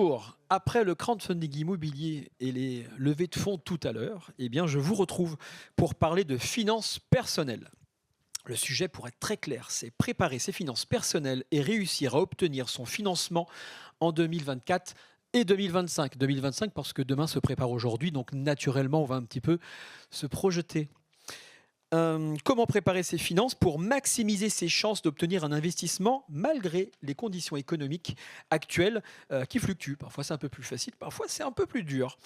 Bonjour, après le crowdfunding immobilier et les levées de fonds tout à l'heure, eh bien, je vous retrouve pour parler de finances personnelles. Le sujet, pour être très clair, c'est préparer ses finances personnelles et réussir à obtenir son financement en 2024 et 2025. 2025 parce que demain se prépare aujourd'hui, donc naturellement, on va un petit peu se projeter. Comment préparer ses finances pour maximiser ses chances d'obtenir un investissement malgré les conditions économiques actuelles qui fluctuent. Parfois c'est un peu plus facile, parfois c'est un peu plus dur.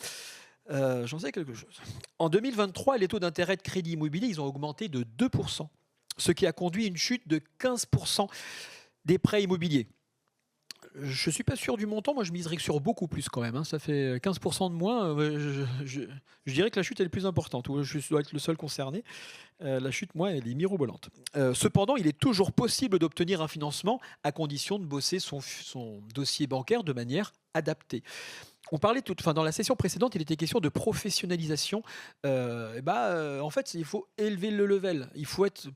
J'en sais quelque chose. En 2023, les taux d'intérêt de crédit immobilier ils ont augmenté de 2%, ce qui a conduit à une chute de 15% des prêts immobiliers. Je suis pas sûr du montant, moi je miserais sur beaucoup plus quand même, hein. Ça fait 15% de moins. Je dirais que la chute est la plus importante. Je dois être le seul concerné. La chute, moi, elle est mirobolante. Cependant, il est toujours possible d'obtenir un financement à condition de bosser son dossier bancaire de manière adaptée. On parlait dans la session précédente, il était question de professionnalisation. En fait, il faut élever le level. Il faut être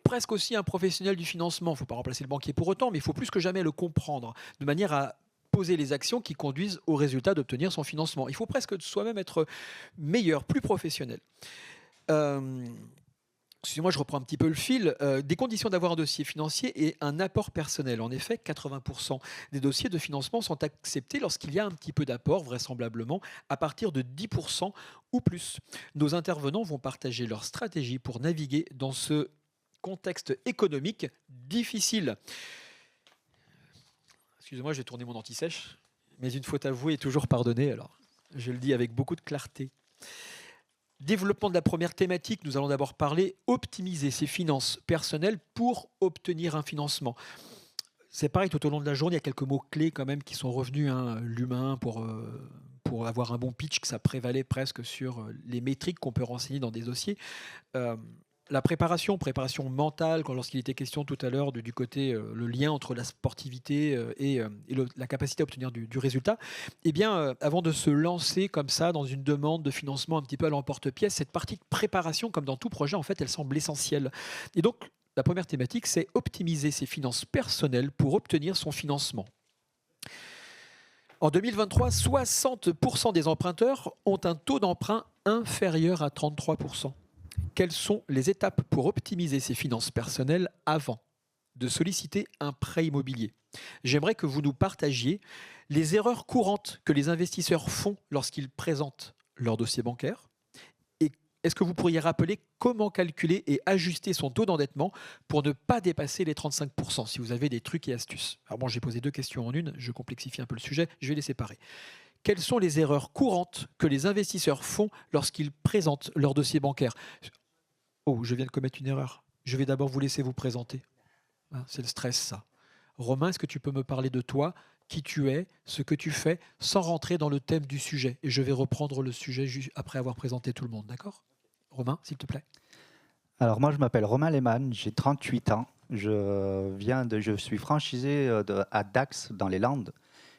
presque aussi un professionnel du financement. Il ne faut pas remplacer le banquier pour autant, mais il faut plus que jamais le comprendre, de manière à poser les actions qui conduisent au résultat d'obtenir son financement. Il faut presque soi-même être meilleur, plus professionnel. Excusez-moi, je reprends un petit peu le fil. Des conditions d'avoir un dossier financier et un apport personnel. En effet, 80% des dossiers de financement sont acceptés lorsqu'il y a un petit peu d'apport, vraisemblablement, à partir de 10% ou plus. Nos intervenants vont partager leur stratégie pour naviguer dans ce contexte économique difficile. Excusez-moi, j'ai tourné mon anti-sèche, mais une faute avouée est toujours pardonnée, alors je le dis avec beaucoup de clarté. Développement de la première thématique, nous allons d'abord parler optimiser ses finances personnelles pour obtenir un financement. C'est pareil, tout au long de la journée, il y a quelques mots-clés quand même qui sont revenus. L'humain, pour avoir un bon pitch, que ça prévalait presque sur les métriques qu'on peut renseigner dans des dossiers. La préparation mentale, lorsqu'il était question tout à l'heure du côté, le lien entre la sportivité et la capacité à obtenir du résultat, eh bien, avant de se lancer comme ça dans une demande de financement un petit peu à l'emporte-pièce, cette partie de préparation, comme dans tout projet, en fait, elle semble essentielle. Et donc, la première thématique, c'est optimiser ses finances personnelles pour obtenir son financement. En 2023, 60% des emprunteurs ont un taux d'emprunt inférieur à 33%. Quelles sont les étapes pour optimiser ses finances personnelles avant de solliciter un prêt immobilier? J'aimerais que vous nous partagiez les erreurs courantes que les investisseurs font lorsqu'ils présentent leur dossier bancaire. Et est-ce que vous pourriez rappeler comment calculer et ajuster son taux d'endettement pour ne pas dépasser les 35%, si vous avez des trucs et astuces? Alors bon, j'ai posé 2 questions en une, je complexifie un peu le sujet, je vais les séparer. Quelles sont les erreurs courantes que les investisseurs font lorsqu'ils présentent leur dossier bancaire? Oh, je viens de commettre une erreur. Je vais d'abord vous laisser vous présenter. C'est le stress, ça. Romain, est-ce que tu peux me parler de toi, qui tu es, ce que tu fais, sans rentrer dans le thème du sujet? Et je vais reprendre le sujet après avoir présenté tout le monde, d'accord? Romain, s'il te plaît. Alors moi, je m'appelle Romain Lehmann, j'ai 38 ans. Je suis franchisé à Dax, dans les Landes.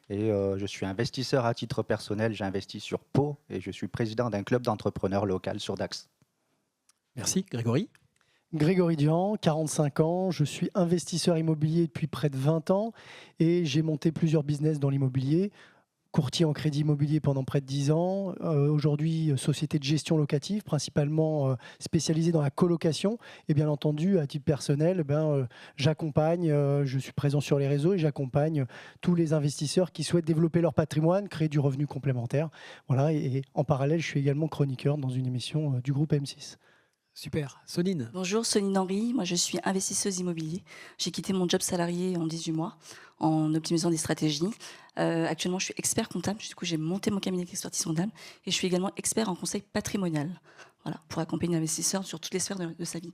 Et je suis investisseur à titre personnel. J'investis sur Pau et je suis président d'un club d'entrepreneurs local sur Dax. Merci. Grégory? Grégory Dian, 45 ans, je suis investisseur immobilier depuis près de 20 ans et j'ai monté plusieurs business dans l'immobilier. Courtier en crédit immobilier pendant près de 10 ans. Aujourd'hui, société de gestion locative, principalement spécialisée dans la colocation. Et bien entendu, à titre personnel, j'accompagne, je suis présent sur les réseaux et j'accompagne tous les investisseurs qui souhaitent développer leur patrimoine, créer du revenu complémentaire. Voilà, et en parallèle, je suis également chroniqueur dans une émission du groupe M6. Super. Sonine? Bonjour, Sonine Henry. Moi, je suis investisseuse immobilier. J'ai quitté mon job salarié en 18 mois en optimisant des stratégies. Actuellement, je suis expert comptable. Du coup, j'ai monté mon cabinet d'expertise comptable et je suis également expert en conseil patrimonial. Voilà, pour accompagner l'investisseur sur toutes les sphères de sa vie.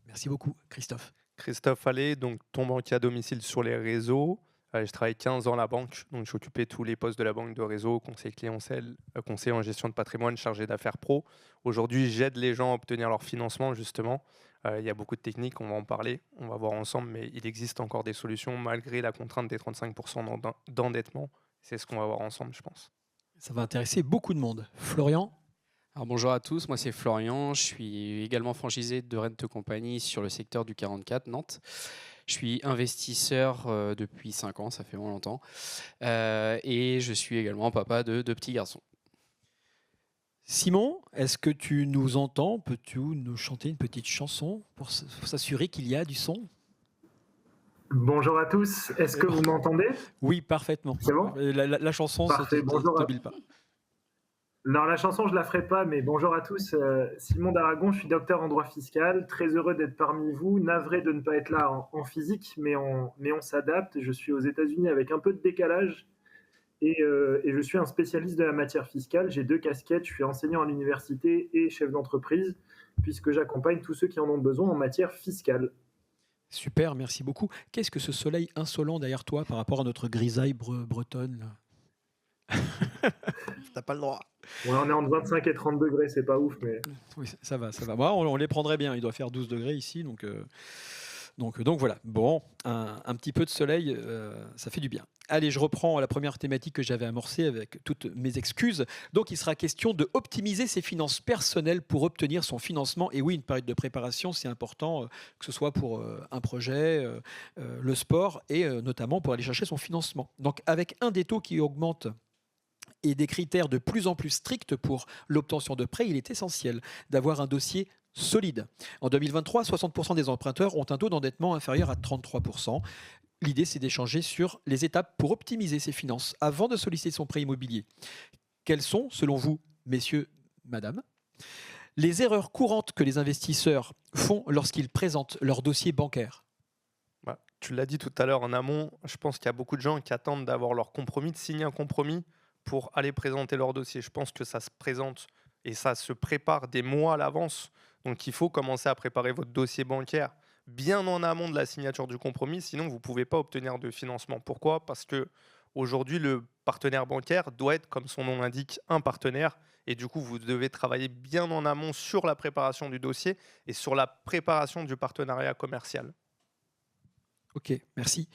Merci beaucoup. Christophe? Christophe Allais, donc ton banquier à domicile sur les réseaux. Je travaille 15 ans à la banque, donc j'occupais tous les postes de la banque de réseau, conseiller clientèle, conseiller en gestion de patrimoine, chargé d'affaires pro. Aujourd'hui, j'aide les gens à obtenir leur financement, justement. Il y a beaucoup de techniques, on va en parler, on va voir ensemble, mais il existe encore des solutions malgré la contrainte des 35% d'endettement. C'est ce qu'on va voir ensemble, je pense. Ça va intéresser beaucoup de monde. Florian? Alors bonjour à tous, moi c'est Florian, je suis également franchisé de Rent Company sur le secteur du 44, Nantes. Je suis investisseur depuis 5 ans, ça fait vraiment longtemps. Et je suis également papa de 2 petits garçons. Simon, est-ce que tu nous entends? Peux-tu nous chanter une petite chanson pour s'assurer qu'il y a du son? Bonjour à tous, est-ce que vous m'entendez? Oui, parfaitement. C'est bon? La chanson, ça Parfait, ne bonjour. t'obile pas. Alors la chanson, je la ferai pas, mais bonjour à tous. Simon d'Aragon, je suis docteur en droit fiscal, très heureux d'être parmi vous, navré de ne pas être là en physique, mais on s'adapte. Je suis aux États-Unis avec un peu de décalage et je suis un spécialiste de la matière fiscale. J'ai 2 casquettes, je suis enseignant à l'université et chef d'entreprise, puisque j'accompagne tous ceux qui en ont besoin en matière fiscale. Super, merci beaucoup. Qu'est-ce que ce soleil insolent derrière toi par rapport à notre grisaille bretonne là? T'as pas le droit. Ouais, on est entre 25 et 30 degrés, c'est pas ouf, mais... Oui, ça va, ça va. Moi, on les prendrait bien. Il doit faire 12 degrés ici, donc voilà. Bon, un petit peu de soleil, ça fait du bien. Allez, je reprends la première thématique que j'avais amorcée avec toutes mes excuses. Donc, il sera question de optimiser ses finances personnelles pour obtenir son financement. Et oui, une période de préparation, c'est important, que ce soit pour un projet, le sport et notamment pour aller chercher son financement. Donc, avec un des taux qui augmente et des critères de plus en plus stricts pour l'obtention de prêts, il est essentiel d'avoir un dossier solide. En 2023, 60% des emprunteurs ont un taux d'endettement inférieur à 33%. L'idée, c'est d'échanger sur les étapes pour optimiser ses finances avant de solliciter son prêt immobilier. Quelles sont, selon vous, messieurs, madame, les erreurs courantes que les investisseurs font lorsqu'ils présentent leur dossier bancaire? Tu l'as dit tout à l'heure en amont, je pense qu'il y a beaucoup de gens qui attendent d'avoir leur compromis, de signer un compromis pour aller présenter leur dossier. Je pense que ça se présente et ça se prépare des mois à l'avance. Donc il faut commencer à préparer votre dossier bancaire bien en amont de la signature du compromis, sinon vous ne pouvez pas obtenir de financement. Pourquoi? Parce que aujourd'hui, le partenaire bancaire doit être, comme son nom l'indique, un partenaire. Et du coup, vous devez travailler bien en amont sur la préparation du dossier et sur la préparation du partenariat commercial. Ok, merci.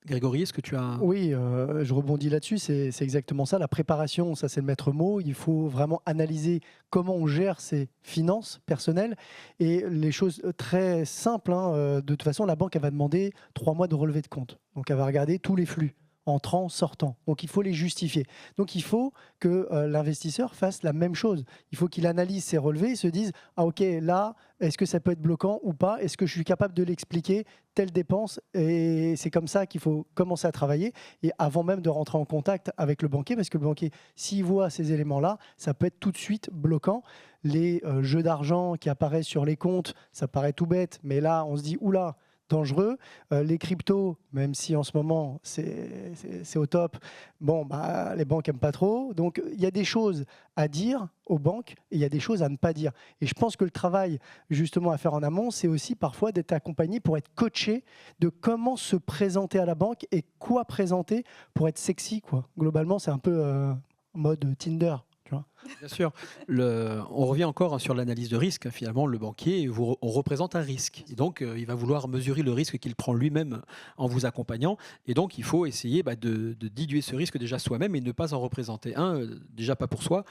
Grégory, est-ce que tu as... Oui, je rebondis là-dessus, c'est exactement ça. La préparation, ça c'est le maître mot. Il faut vraiment analyser comment on gère ses finances personnelles. Et les choses très simples, de toute façon, la banque elle va demander 3 mois de relevé de compte. Donc elle va regarder tous les flux, entrant, sortant. Donc il faut les justifier. Donc il faut que l'investisseur fasse la même chose. Il faut qu'il analyse ses relevés et se dise « Ah ok, là, est-ce que ça peut être bloquant ou pas? Est-ce que je suis capable de l'expliquer, telle dépense ?» Et c'est comme ça qu'il faut commencer à travailler. Et avant même de rentrer en contact avec le banquier, parce que le banquier, s'il voit ces éléments-là, ça peut être tout de suite bloquant. Les jeux d'argent qui apparaissent sur les comptes, ça paraît tout bête, mais là, on se dit « Oula !» dangereux. Les cryptos, même si en ce moment c'est au top, les banques n'aiment pas trop. Donc il y a des choses à dire aux banques et il y a des choses à ne pas dire. Et je pense que le travail justement à faire en amont, c'est aussi parfois d'être accompagné pour être coaché de comment se présenter à la banque et quoi présenter pour être sexy, quoi. Globalement, c'est un peu en mode Tinder. Bien sûr. On revient encore sur l'analyse de risque. Finalement, le banquier, on représente un risque. Et donc, il va vouloir mesurer le risque qu'il prend lui-même en vous accompagnant. Et donc, il faut essayer de diluer ce risque déjà soi-même et ne pas en représenter un, déjà pas pour soi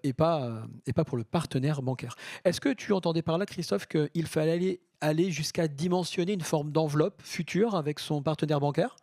et pas pour le partenaire bancaire. Est-ce que tu entendais par là, Christophe, qu'il fallait aller jusqu'à dimensionner une forme d'enveloppe future avec son partenaire bancaire?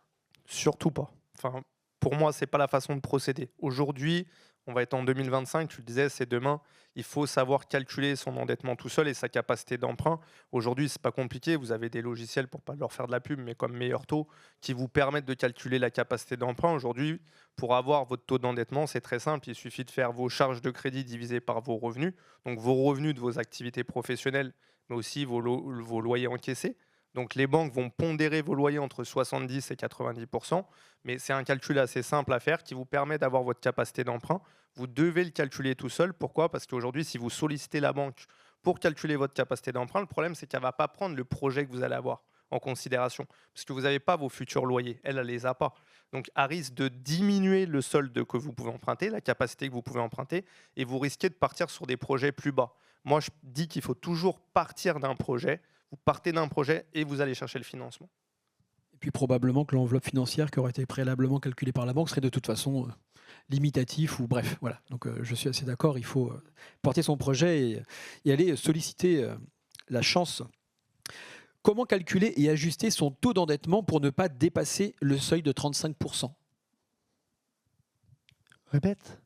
Surtout pas. Enfin, pour moi, ce n'est pas la façon de procéder. Aujourd'hui, on va être en 2025, tu le disais, c'est demain. Il faut savoir calculer son endettement tout seul et sa capacité d'emprunt. Aujourd'hui, ce n'est pas compliqué. Vous avez des logiciels, pour ne pas leur faire de la pub, mais comme Meilleur Taux, qui vous permettent de calculer la capacité d'emprunt. Aujourd'hui, pour avoir votre taux d'endettement, c'est très simple. Il suffit de faire vos charges de crédit divisées par vos revenus. Donc vos revenus de vos activités professionnelles, mais aussi vos loyers encaissés. Donc les banques vont pondérer vos loyers entre 70 et 90%, mais c'est un calcul assez simple à faire qui vous permet d'avoir votre capacité d'emprunt. Vous devez le calculer tout seul. Pourquoi? Parce qu'aujourd'hui, si vous sollicitez la banque pour calculer votre capacité d'emprunt, le problème, c'est qu'elle ne va pas prendre le projet que vous allez avoir en considération, parce que vous n'avez pas vos futurs loyers. Elle ne les a pas. Donc, elle risque de diminuer le solde que vous pouvez emprunter, la capacité que vous pouvez emprunter, et vous risquez de partir sur des projets plus bas. Moi, je dis qu'il faut toujours partir d'un projet. Vous partez d'un projet et vous allez chercher le financement. Et puis probablement que l'enveloppe financière qui aurait été préalablement calculée par la banque serait de toute façon limitatif ou bref. Voilà. Donc je suis assez d'accord, il faut porter son projet et aller solliciter la chance. Comment calculer et ajuster son taux d'endettement pour ne pas dépasser le seuil de 35%? Répète.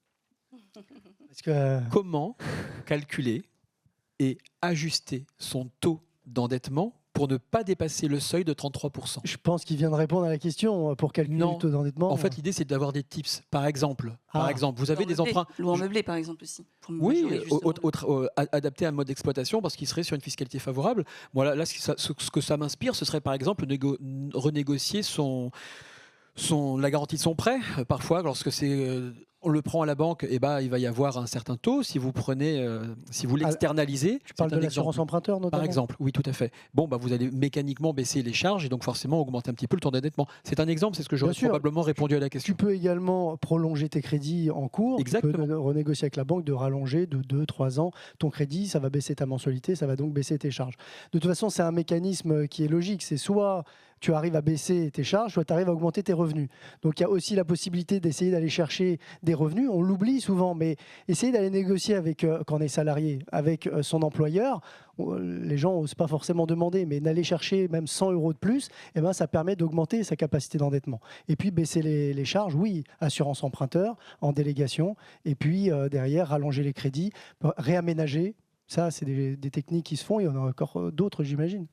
Parce que Comment calculer et ajuster son taux d'endettement pour ne pas dépasser le seuil de 33%? je pense qu'il vient de répondre à la question pour calculer Non. le taux d'endettement. En fait, l'idée, c'est d'avoir des tips. Par exemple, vous avez des emprunts Louer meublé, par exemple, aussi. Pour oui, majorer, justement. adapté à un mode d'exploitation parce qu'il serait sur une fiscalité favorable. Voilà, là, ce que ça m'inspire, ce serait par exemple renégocier la garantie de son prêt. Parfois, lorsque on le prend à la banque, il va y avoir un certain taux. Si vous l'externalisez, Tu parles c'est de un l'assurance exemple. emprunteur, notamment. Par exemple, oui, tout à fait. Bon, vous allez mécaniquement baisser les charges et donc forcément augmenter un petit peu le taux d'endettement. C'est un exemple, c'est ce que j'aurais Bien sûr. probablement répondu à la question. Tu peux également prolonger tes crédits en cours. Exactement. Tu peux renégocier avec la banque de rallonger de 2-3 ans ton crédit. Ça va baisser ta mensualité, ça va donc baisser tes charges. De toute façon, c'est un mécanisme qui est logique. C'est soit tu arrives à baisser tes charges, soit tu arrives à augmenter tes revenus. Donc il y a aussi la possibilité d'essayer d'aller chercher des revenus. On l'oublie souvent, mais essayer d'aller négocier avec, quand on est salarié, avec son employeur. Les gens n'osent pas forcément demander, mais d'aller chercher même 100 € de plus, ça permet d'augmenter sa capacité d'endettement. Et puis baisser les charges, oui, assurance emprunteur, en délégation, et puis derrière, rallonger les crédits, réaménager. Ça, c'est des techniques qui se font, il y en a encore d'autres, j'imagine.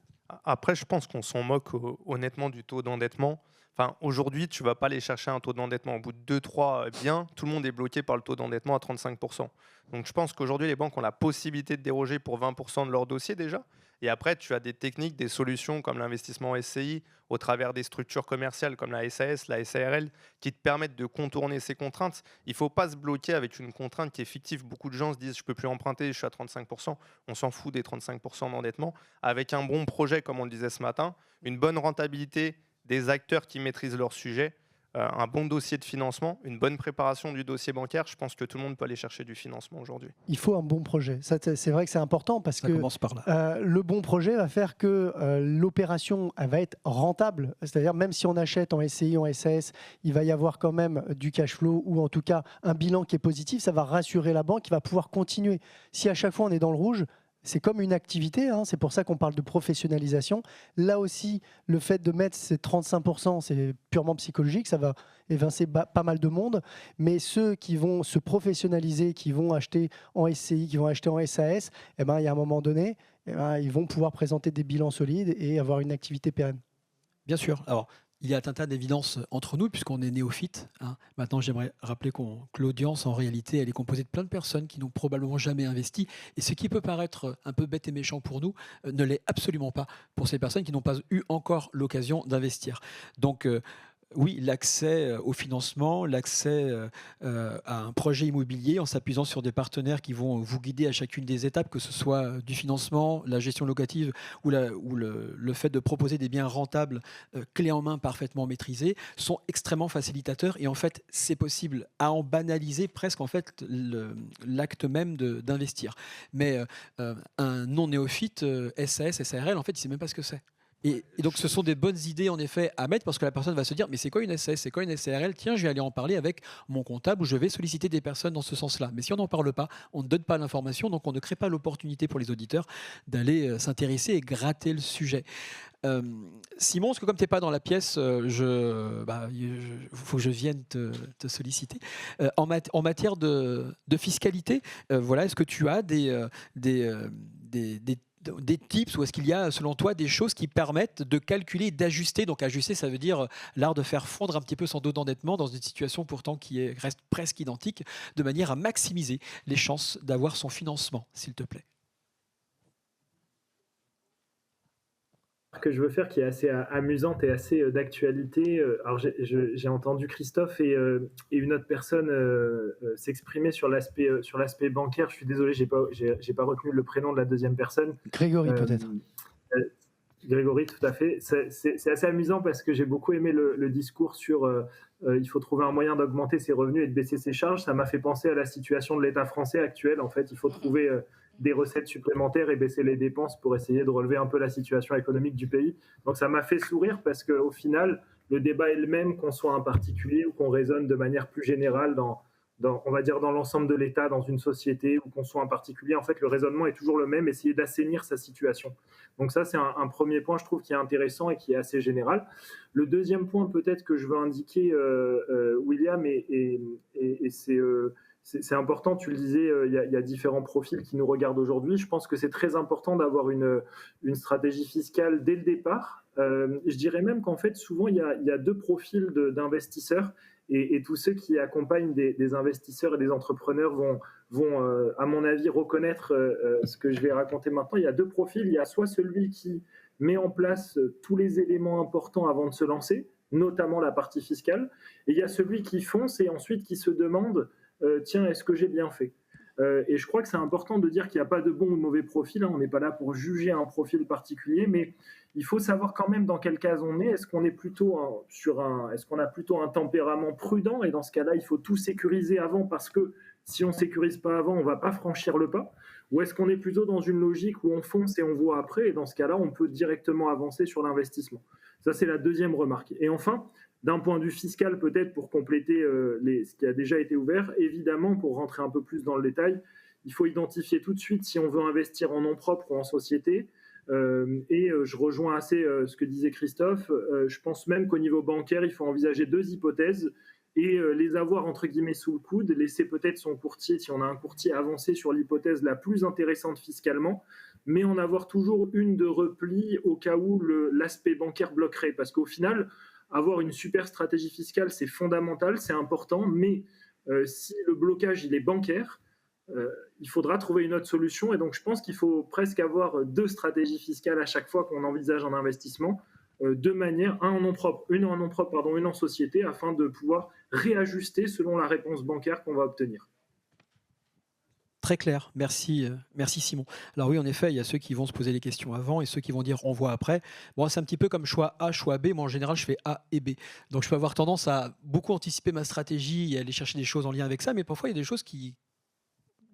Après, je pense qu'on s'en moque honnêtement du taux d'endettement. Enfin, aujourd'hui, tu ne vas pas aller chercher un taux d'endettement. Au bout de 2-3 biens, tout le monde est bloqué par le taux d'endettement à 35%. Donc je pense qu'aujourd'hui, les banques ont la possibilité de déroger pour 20% de leur dossier déjà. Et après, tu as des techniques, des solutions comme l'investissement SCI au travers des structures commerciales comme la SAS, la SARL, qui te permettent de contourner ces contraintes. Il ne faut pas se bloquer avec une contrainte qui est fictive. Beaucoup de gens se disent « je ne peux plus emprunter, je suis à 35%. » On s'en fout des 35% d'endettement. Avec un bon projet, comme on le disait ce matin, une bonne rentabilité, des acteurs qui maîtrisent leur sujet, un bon dossier de financement, une bonne préparation du dossier bancaire, je pense que tout le monde peut aller chercher du financement aujourd'hui. Il faut un bon projet. Ça, c'est vrai que c'est important parce Ça que commence par là. le bon projet va faire que l'opération elle va être rentable. C'est-à-dire même si on achète en SCI, en SAS, il va y avoir quand même du cash flow ou en tout cas un bilan qui est positif. Ça va rassurer la banque qui va pouvoir continuer. Si à chaque fois on est dans le rouge, c'est comme une activité, c'est pour ça qu'on parle de professionnalisation. Là aussi, le fait de mettre ces 35%, c'est purement psychologique, ça va évincer pas mal de monde. Mais ceux qui vont se professionnaliser, qui vont acheter en SCI, qui vont acheter en SAS, il y a un moment donné, ils vont pouvoir présenter des bilans solides et avoir une activité pérenne. Bien sûr. Alors, il y a un tas d'évidences entre nous, puisqu'on est néophytes. Maintenant, j'aimerais rappeler que l'audience, en réalité, elle est composée de plein de personnes qui n'ont probablement jamais investi. Et ce qui peut paraître un peu bête et méchant pour nous, ne l'est absolument pas pour ces personnes qui n'ont pas eu encore l'occasion d'investir. Donc, oui, l'accès au financement, l'accès à un projet immobilier en s'appuyant sur des partenaires qui vont vous guider à chacune des étapes, que ce soit du financement, la gestion locative ou le fait de proposer des biens rentables, clés en main parfaitement maîtrisés, sont extrêmement facilitateurs. Et en fait, c'est possible à en banaliser presque en fait l'acte même d'investir. Mais un non-néophyte, SAS, SARL, en fait, il ne sait même pas ce que c'est. Et donc, ce sont des bonnes idées, en effet, à mettre parce que la personne va se dire « mais c'est quoi une SAS, c'est quoi une SARL? Tiens, je vais aller en parler avec mon comptable ou je vais solliciter des personnes dans ce sens-là. » Mais si on n'en parle pas, on ne donne pas l'information, donc on ne crée pas l'opportunité pour les auditeurs d'aller s'intéresser et gratter le sujet. Simon, parce que comme tu n'es pas dans la pièce, faut que je vienne te solliciter. En matière de fiscalité, est-ce que tu as des tips ou est-ce qu'il y a, selon toi, des choses qui permettent de calculer, d'ajuster? Donc ajuster, ça veut dire l'art de faire fondre un petit peu son taux d'endettement dans une situation pourtant qui reste presque identique, de manière à maximiser les chances d'avoir son financement, s'il te plaît. Que je veux faire qui est assez amusante et assez d'actualité. Alors j'ai entendu Christophe et une autre personne s'exprimer sur l'aspect bancaire. Je suis désolé, j'ai pas retenu le prénom de la deuxième personne. Grégory peut-être. Grégory, tout à fait. C'est assez amusant parce que j'ai beaucoup aimé le discours sur il faut trouver un moyen d'augmenter ses revenus et de baisser ses charges. Ça m'a fait penser à la situation de l'État français actuel. En fait, il faut trouver des recettes supplémentaires et baisser les dépenses pour essayer de relever un peu la situation économique du pays. Donc ça m'a fait sourire parce qu'au final, le débat est le même, qu'on soit un particulier ou qu'on raisonne de manière plus générale dans on va dire dans l'ensemble de l'État, dans une société ou qu'on soit un particulier. En fait, le raisonnement est toujours le même, essayer d'assainir sa situation. Donc ça, c'est un premier point, je trouve, qui est intéressant et qui est assez général. Le deuxième point, peut-être, que je veux indiquer, William, et c'est important, tu le disais, il y a différents profils qui nous regardent aujourd'hui. Je pense que c'est très important d'avoir une stratégie fiscale dès le départ. Je dirais même qu'en fait, souvent, il y a deux profils d'investisseurs, et tous ceux qui accompagnent des investisseurs et des entrepreneurs vont à mon avis, reconnaître ce que je vais raconter maintenant. Il y a deux profils. Il y a soit celui qui met en place tous les éléments importants avant de se lancer, notamment la partie fiscale, et il y a celui qui fonce et ensuite qui se demande tiens, est-ce que j'ai bien fait ? Et je crois que c'est important de dire qu'il n'y a pas de bon ou de mauvais profil. On n'est pas là pour juger un profil particulier, mais il faut savoir quand même dans quelle case on est. Est-ce qu'on est plutôt est-ce qu'on a plutôt un tempérament prudent ? Et dans ce cas-là, il faut tout sécuriser avant, parce que si on ne sécurise pas avant, on ne va pas franchir le pas. Ou est-ce qu'on est plutôt dans une logique où on fonce et on voit après ? Et dans ce cas-là, on peut directement avancer sur l'investissement. Ça, c'est la deuxième remarque. Et enfin, d'un point de vue fiscal, peut-être pour compléter ce qui a déjà été ouvert, évidemment, pour rentrer un peu plus dans le détail, il faut identifier tout de suite si on veut investir en nom propre ou en société. Je rejoins assez ce que disait Christophe. Je pense même qu'au niveau bancaire, il faut envisager deux hypothèses et les avoir entre guillemets sous le coude, laisser peut-être son courtier, si on a un courtier, avancer sur l'hypothèse la plus intéressante fiscalement, mais en avoir toujours une de repli au cas où l'aspect bancaire bloquerait. Parce qu'au final, avoir une super stratégie fiscale, c'est fondamental, c'est important, mais si le blocage il est bancaire, il faudra trouver une autre solution. Et donc, je pense qu'il faut presque avoir deux stratégies fiscales à chaque fois qu'on envisage un investissement, de manière, une en société, afin de pouvoir réajuster selon la réponse bancaire qu'on va obtenir. Très clair, merci Simon. Alors oui, en effet, il y a ceux qui vont se poser les questions avant et ceux qui vont dire on voit après. Bon, c'est un petit peu comme choix A, choix B. Moi, en général, je fais A et B. Donc, je peux avoir tendance à beaucoup anticiper ma stratégie et aller chercher des choses en lien avec ça, mais parfois, il y a des choses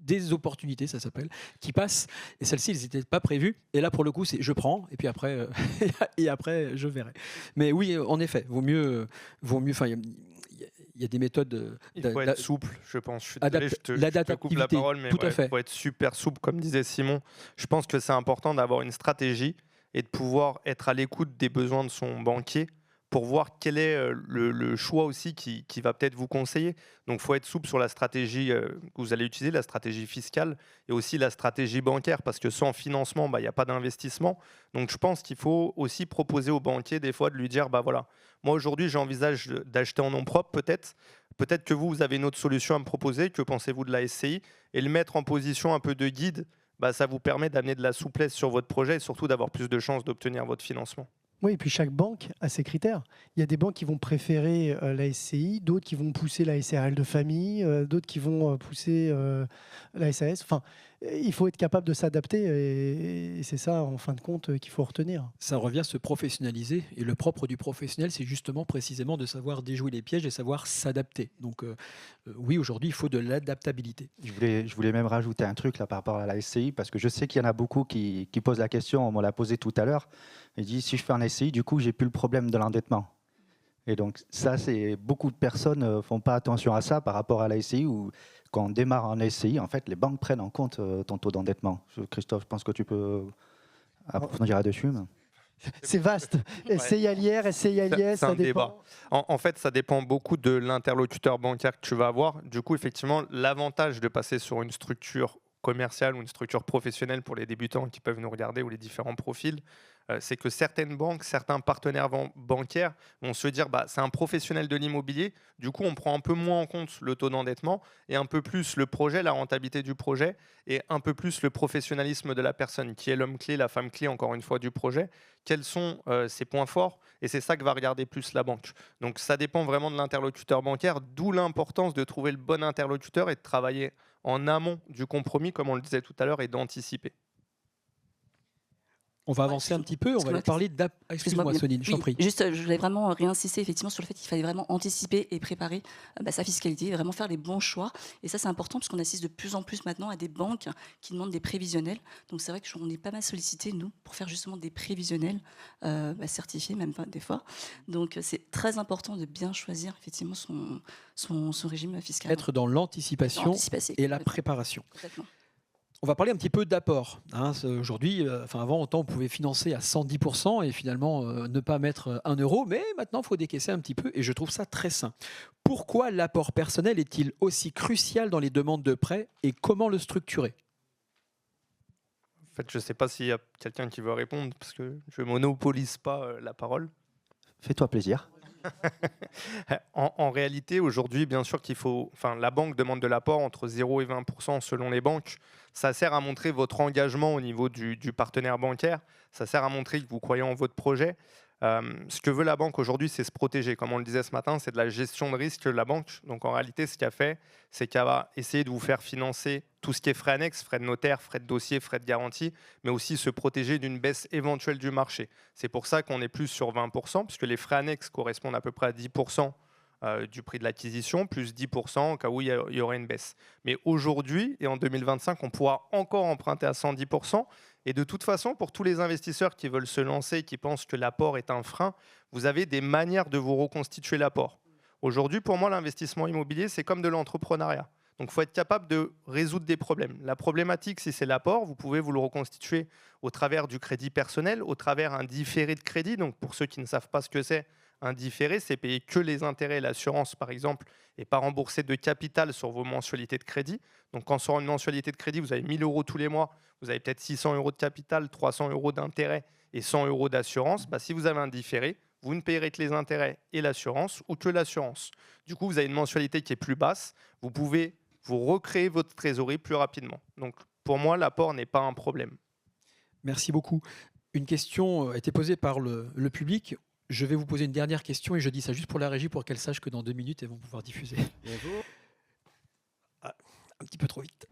des opportunités, ça s'appelle, qui passent. Et celles-ci, elles n'étaient pas prévues. Et là, pour le coup, c'est je prends et puis après, je verrai. Mais oui, en effet, vaut mieux. Enfin, il y a des méthodes. Il faut être souple, je pense. Je suis désolé, je te coupe la parole, mais il faut être super souple, comme disait Simon. Je pense que c'est important d'avoir une stratégie et de pouvoir être à l'écoute des besoins de son banquier pour voir quel est le choix aussi qui va peut-être vous conseiller. Donc, il faut être souple sur la stratégie que vous allez utiliser, la stratégie fiscale et aussi la stratégie bancaire, parce que sans financement, il n'y a pas d'investissement. Donc, je pense qu'il faut aussi proposer au banquier des fois de lui dire, voilà, moi aujourd'hui, j'envisage d'acheter en nom propre peut-être. Peut-être que vous avez une autre solution à me proposer. Que pensez-vous de la SCI ? Et le mettre en position un peu de guide, ça vous permet d'amener de la souplesse sur votre projet et surtout d'avoir plus de chances d'obtenir votre financement. Oui, et puis chaque banque a ses critères. Il y a des banques qui vont préférer la SCI, d'autres qui vont pousser la SRL de famille, d'autres qui vont pousser la SAS. Enfin, il faut être capable de s'adapter et c'est ça, en fin de compte, qu'il faut retenir. Ça revient à se professionnaliser. Et le propre du professionnel, c'est justement précisément de savoir déjouer les pièges et savoir s'adapter. Donc oui, aujourd'hui, il faut de l'adaptabilité. Je voulais même rajouter un truc là, par rapport à la SCI, parce que je sais qu'il y en a beaucoup qui posent la question, on me l'a posé tout à l'heure. Il dit, si je fais un SCI, du coup, j'ai plus le problème de l'endettement. Et donc, ça, c'est beaucoup de personnes ne font pas attention à ça par rapport à la SCI, où quand on démarre en SCI, en fait, les banques prennent en compte ton taux d'endettement. Christophe, je pense que tu peux approfondir là-dessus. C'est vaste. SCI à l'IR, SCI à l'IS, ça dépend. En fait, ça dépend beaucoup de l'interlocuteur bancaire que tu vas avoir. Du coup, effectivement, l'avantage de passer sur une structure commerciale ou une structure professionnelle pour les débutants qui peuvent nous regarder ou les différents profils, c'est que certaines banques, certains partenaires bancaires vont se dire c'est un professionnel de l'immobilier, du coup on prend un peu moins en compte le taux d'endettement et un peu plus le projet, la rentabilité du projet et un peu plus le professionnalisme de la personne qui est l'homme clé, la femme clé encore une fois du projet, quels sont ses points forts et c'est ça que va regarder plus la banque. Donc ça dépend vraiment de l'interlocuteur bancaire, d'où l'importance de trouver le bon interlocuteur et de travailler en amont du compromis comme on le disait tout à l'heure et d'anticiper. On va avancer un petit peu, on va aller parler Excuse-moi, Sonine, je t'en prie. Juste, je voulais vraiment réinsister effectivement sur le fait qu'il fallait vraiment anticiper et préparer sa fiscalité, vraiment faire les bons choix. Et ça, c'est important parce qu'on assiste de plus en plus maintenant à des banques qui demandent des prévisionnels. Donc, c'est vrai qu'on est pas mal sollicité, nous, pour faire justement des prévisionnels certifiés, même pas des fois. Donc, c'est très important de bien choisir effectivement son régime fiscal. Être dans l'anticipation et la préparation. Complètement. On va parler un petit peu d'apport. Aujourd'hui, avant, autant on pouvait financer à 110% et finalement ne pas mettre 1 euro, mais maintenant, il faut décaisser un petit peu et je trouve ça très sain. Pourquoi l'apport personnel est-il aussi crucial dans les demandes de prêt et comment le structurer ? En fait, je ne sais pas s'il y a quelqu'un qui veut répondre parce que je ne monopolise pas la parole. Fais-toi plaisir. En réalité, aujourd'hui, bien sûr la banque demande de l'apport entre 0 et 20% selon les banques. Ça sert à montrer votre engagement au niveau du partenaire bancaire. Ça sert à montrer que vous croyez en votre projet. Ce que veut la banque aujourd'hui, c'est se protéger. Comme on le disait ce matin, c'est de la gestion de risque de la banque. Donc en réalité, ce qu'elle fait, c'est qu'elle va essayer de vous faire financer tout ce qui est frais annexes, frais de notaire, frais de dossier, frais de garantie, mais aussi se protéger d'une baisse éventuelle du marché. C'est pour ça qu'on est plus sur 20%, puisque les frais annexes correspondent à peu près à 10% du prix de l'acquisition, plus 10% au cas où il y aurait une baisse. Mais aujourd'hui, et en 2025, on pourra encore emprunter à 110%. Et de toute façon, pour tous les investisseurs qui veulent se lancer, qui pensent que l'apport est un frein, vous avez des manières de vous reconstituer l'apport. Aujourd'hui, pour moi, l'investissement immobilier, c'est comme de l'entrepreneuriat. Donc, il faut être capable de résoudre des problèmes. La problématique, si c'est l'apport, vous pouvez vous le reconstituer au travers du crédit personnel, au travers un différé de crédit. Donc, pour ceux qui ne savent pas ce que c'est, un différé, c'est payer que les intérêts et l'assurance, par exemple, et pas rembourser de capital sur vos mensualités de crédit. Donc, quand sur une mensualité de crédit, vous avez 1 000 € tous les mois, vous avez peut-être 600 € de capital, 300 € d'intérêt et 100 € d'assurance. Si vous avez un différé, vous ne payerez que les intérêts et l'assurance ou que l'assurance. Du coup, vous avez une mensualité qui est plus basse. Vous pouvez vous recréer votre trésorerie plus rapidement. Donc, pour moi, l'apport n'est pas un problème. Merci beaucoup. Une question a été posée par le public. Je vais vous poser une dernière question et je dis ça juste pour la régie pour qu'elle sache que dans 2 minutes, elles vont pouvoir diffuser. Bonjour. Un petit peu trop vite.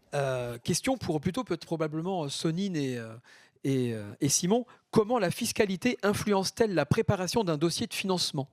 Question pour plutôt probablement Sonine et Simon. Comment la fiscalité influence-t-elle la préparation d'un dossier de financement ?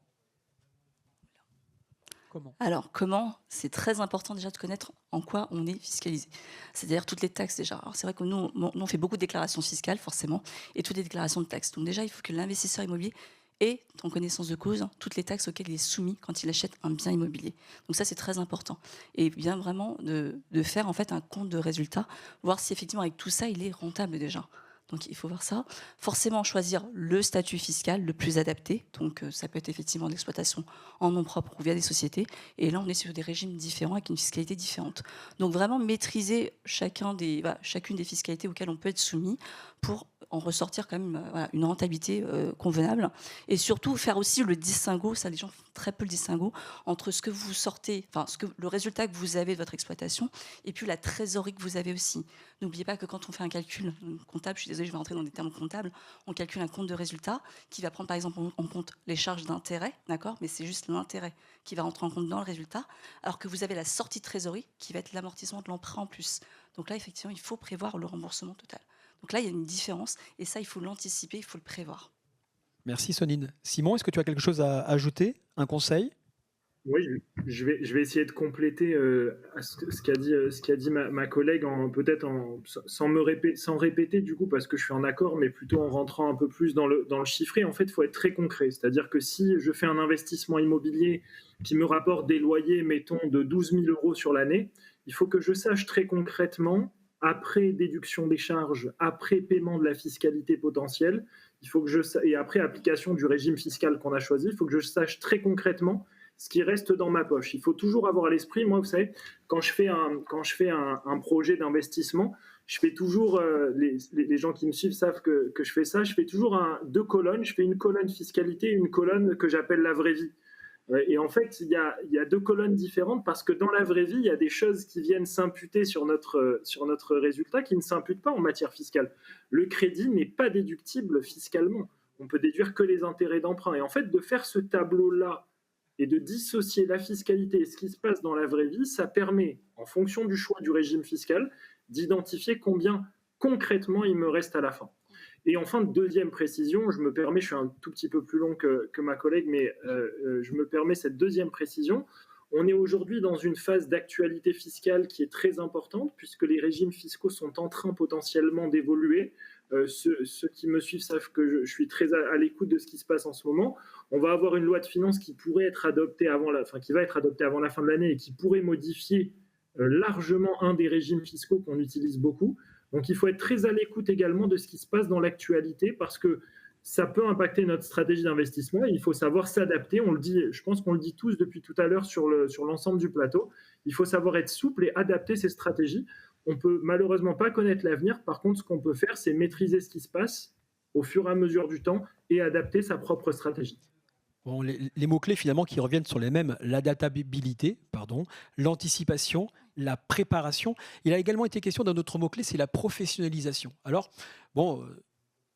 Comment ? C'est très important déjà de connaître en quoi on est fiscalisé. C'est-à-dire toutes les taxes déjà. Alors c'est vrai que nous, on fait beaucoup de déclarations fiscales forcément et toutes les déclarations de taxes. Donc déjà, il faut que l'investisseur immobilier ait en connaissance de cause toutes les taxes auxquelles il est soumis quand il achète un bien immobilier. Donc ça, c'est très important. Et bien vraiment de faire en fait un compte de résultat, voir si effectivement avec tout ça, il est rentable déjà. Donc il faut voir ça. Forcément choisir le statut fiscal le plus adapté. Donc ça peut être effectivement l'exploitation en nom propre ou via des sociétés. Et là, on est sur des régimes différents avec une fiscalité différente. Donc vraiment maîtriser chacune des fiscalités auxquelles on peut être soumis pour en ressortir quand même une rentabilité convenable. Et surtout faire aussi le distinguo, ça les gens font très peu le distinguo, entre ce que vous sortez, le résultat que vous avez de votre exploitation et puis la trésorerie que vous avez aussi. N'oubliez pas que quand on fait un calcul comptable, je suis désolée, je vais rentrer dans des termes comptables, on calcule un compte de résultat qui va prendre par exemple en compte les charges d'intérêt, d'accord, mais c'est juste l'intérêt qui va rentrer en compte dans le résultat, alors que vous avez la sortie de trésorerie qui va être l'amortissement de l'emprunt en plus. Donc là, effectivement, il faut prévoir le remboursement total. Donc là, il y a une différence et ça, il faut l'anticiper, il faut le prévoir. Merci Sonine. Simon, est-ce que tu as quelque chose à ajouter, un conseil ? Oui, je vais essayer de compléter ce qu'a dit ma collègue, sans répéter du coup, parce que je suis en accord, mais plutôt en rentrant un peu plus dans le chiffré. En fait, il faut être très concret. C'est-à-dire que si je fais un investissement immobilier qui me rapporte des loyers, mettons, de 12 000 € sur l'année, il faut que je sache très concrètement, après déduction des charges, après paiement de la fiscalité potentielle, et après application du régime fiscal qu'on a choisi, il faut que je sache très concrètement ce qui reste dans ma poche. Il faut toujours avoir à l'esprit, moi, vous savez, quand je fais un projet d'investissement, je fais toujours, les gens qui me suivent savent que je fais ça, je fais toujours 2 colonnes, je fais une colonne fiscalité et une colonne que j'appelle la vraie vie. Et en fait, il y a 2 colonnes différentes parce que dans la vraie vie, il y a des choses qui viennent s'imputer sur notre résultat qui ne s'imputent pas en matière fiscale. Le crédit n'est pas déductible fiscalement. On peut déduire que les intérêts d'emprunt. Et en fait, de faire ce tableau-là et de dissocier la fiscalité et ce qui se passe dans la vraie vie, ça permet, en fonction du choix du régime fiscal, d'identifier combien concrètement il me reste à la fin. Et enfin, deuxième précision, je me permets, je suis un tout petit peu plus long que ma collègue, mais je me permets cette deuxième précision. On est aujourd'hui dans une phase d'actualité fiscale qui est très importante, puisque les régimes fiscaux sont en train potentiellement d'évoluer. Ceux qui me suivent savent que je suis très à l'écoute de ce qui se passe en ce moment. On va avoir une loi de finances qui pourrait être adoptée qui va être adoptée avant la fin de l'année et qui pourrait modifier largement un des régimes fiscaux qu'on utilise beaucoup. Donc il faut être très à l'écoute également de ce qui se passe dans l'actualité, parce que ça peut impacter notre stratégie d'investissement et il faut savoir s'adapter. On le dit, je pense qu'on le dit tous depuis tout à l'heure sur l'ensemble du plateau. Il faut savoir être souple et adapter ses stratégies. On peut malheureusement pas connaître l'avenir. Par contre, ce qu'on peut faire, c'est maîtriser ce qui se passe au fur et à mesure du temps et adapter sa propre stratégie. Bon, les mots-clés finalement qui reviennent sur les mêmes, l'adaptabilité, l'anticipation, la préparation. Il a également été question d'un autre mot-clé, c'est la professionnalisation. Alors, bon, a